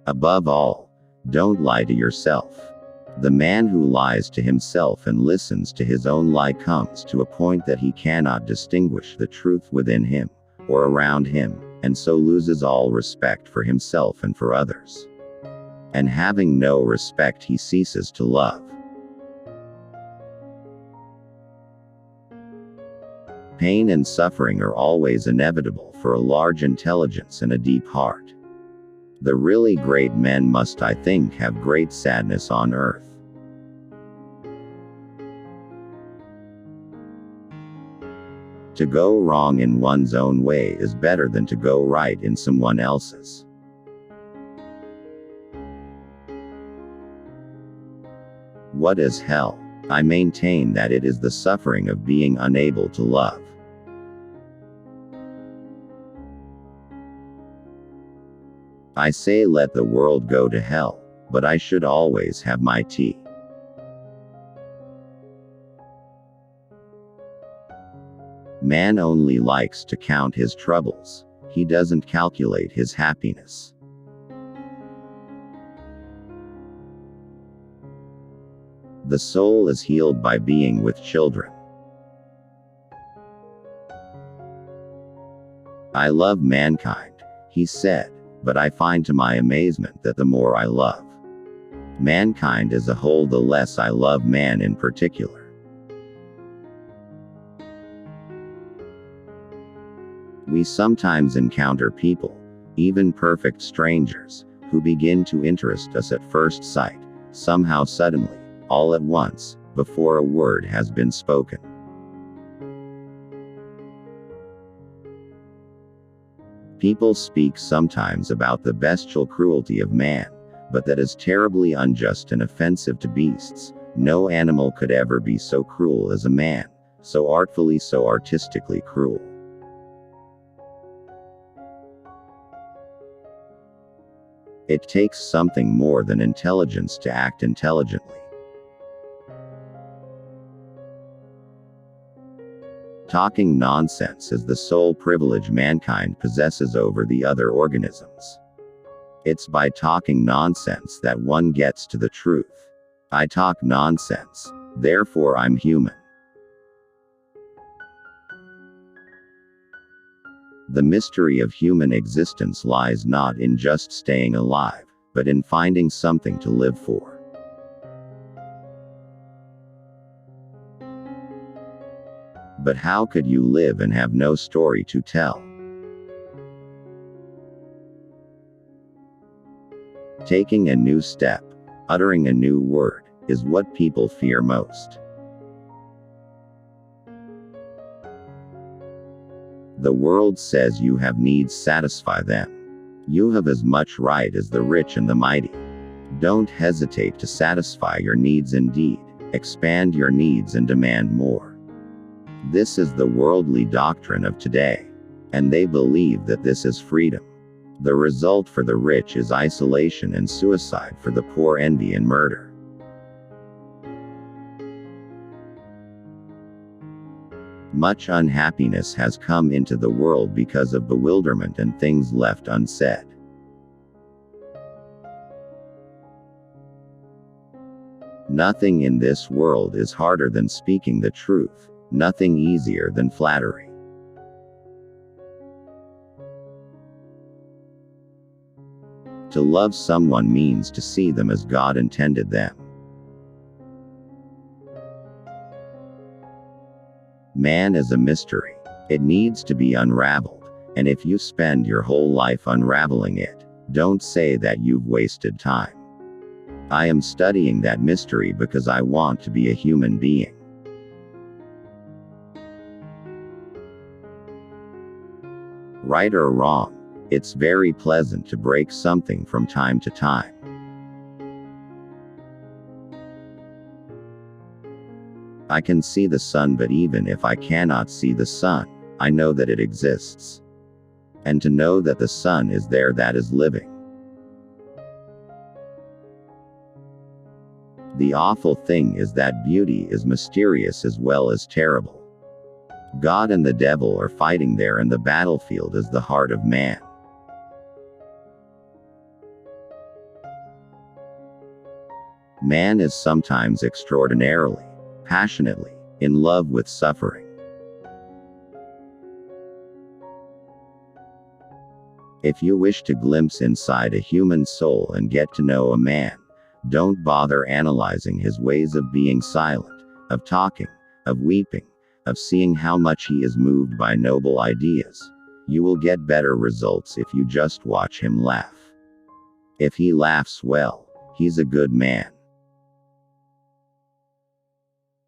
Above all, don't lie to yourself. The man who lies to himself and listens to his own lie comes to a point that he cannot distinguish the truth within him, or around him, and so loses all respect for himself and for others. And having no respect, he ceases to love. Pain and suffering are always inevitable for a large intelligence and a deep heart. The really great men must, I think, have great sadness on earth. To go wrong in one's own way is better than to go right in someone else's. What is hell? I maintain that it is the suffering of being unable to love. I say let the world go to hell, but I should always have my tea. Man only likes to count his troubles. He doesn't calculate his happiness. The soul is healed by being with children. I love mankind, he said, but I find to my amazement that the more I love mankind as a whole, the less I love man in particular. We sometimes encounter people, even perfect strangers, who begin to interest us at first sight, somehow suddenly, all at once, before a word has been spoken. People speak sometimes about the bestial cruelty of man, but that is terribly unjust and offensive to beasts. No animal could ever be so cruel as a man, so artfully, so artistically cruel. It takes something more than intelligence to act intelligently. Talking nonsense is the sole privilege mankind possesses over the other organisms. It's by talking nonsense that one gets to the truth. I talk nonsense, therefore I'm human. The mystery of human existence lies not in just staying alive, but in finding something to live for. But how could you live and have no story to tell? Taking a new step, uttering a new word, is what people fear most. The world says you have needs, satisfy them. You have as much right as the rich and the mighty. Don't hesitate to satisfy your needs, indeed, expand your needs and demand more. This is the worldly doctrine of today. And they believe that this is freedom. The result for the rich is isolation and suicide, for the poor envy and murder. Much unhappiness has come into the world because of bewilderment and things left unsaid. Nothing in this world is harder than speaking the truth, nothing easier than flattery. To love someone means to see them as God intended them. Man is a mystery. It needs to be unraveled, and if you spend your whole life unraveling it, don't say that you've wasted time. I am studying that mystery because I want to be a human being. Right or wrong, it's very pleasant to break something from time to time. I can see the sun, but even if I cannot see the sun, I know that it exists. And to know that the sun is there, that is living. The awful thing is that beauty is mysterious as well as terrible. God and the devil are fighting there, and the battlefield is the heart of man. Man is sometimes extraordinarily, passionately, in love with suffering. If you wish to glimpse inside a human soul and get to know a man, don't bother analyzing his ways of being silent, of talking, of weeping, of seeing how much he is moved by noble ideas. You will get better results if you just watch him laugh. If he laughs well, he's a good man.